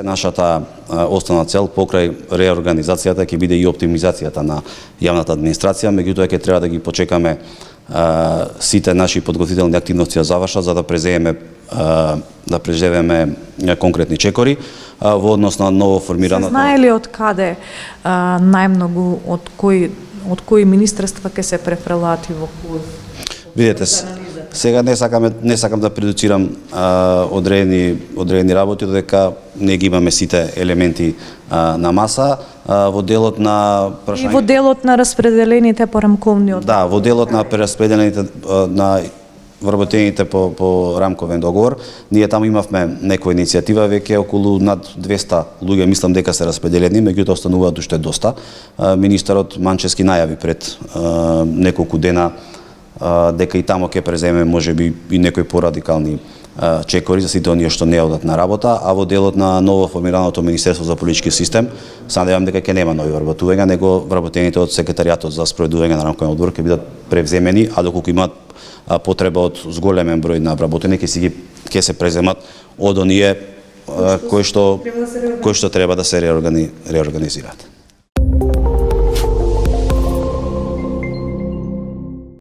Нашата основна цел покрај реорганизацијата ќе биде и оптимизацијата на јавната администрација, меѓутоа ќе треба да ги почекаме сите наши подготвителни активности да завршат за да преземеме конкретни чекори во однос на ново формираното. Се знае ли од каде најмногу од кои министерства ќе се префрлати во кој? Видете, сега не сакам да предуцирам одредени работи, додека не ги имаме сите елементи на маса. Во делот на прашање... И во делот на распределените по рамковни одговори. Да, во делот на прераспределените на вработените по рамковен договор, ние таму имавме некоја иницијатива, веќе околу над 200 луѓе мислам дека се распределени, меѓутоа остануваат уште доста. Министерот Манчевски најави пред неколку дена дека и тамо ќе преземе можеби и некои порадикални чекори за сите оние што не одат на работа, а во делот на ново формираното Министерство за политички систем, се надевам дека ќе нема нови вработувања, него вработените од секретаријатот за спроведување на рамковен одбор ќе бидат превземени, а доколку имаат потреба од зголемен број на вработени, ќе се преземат од оние кои што треба да се реорганизираат.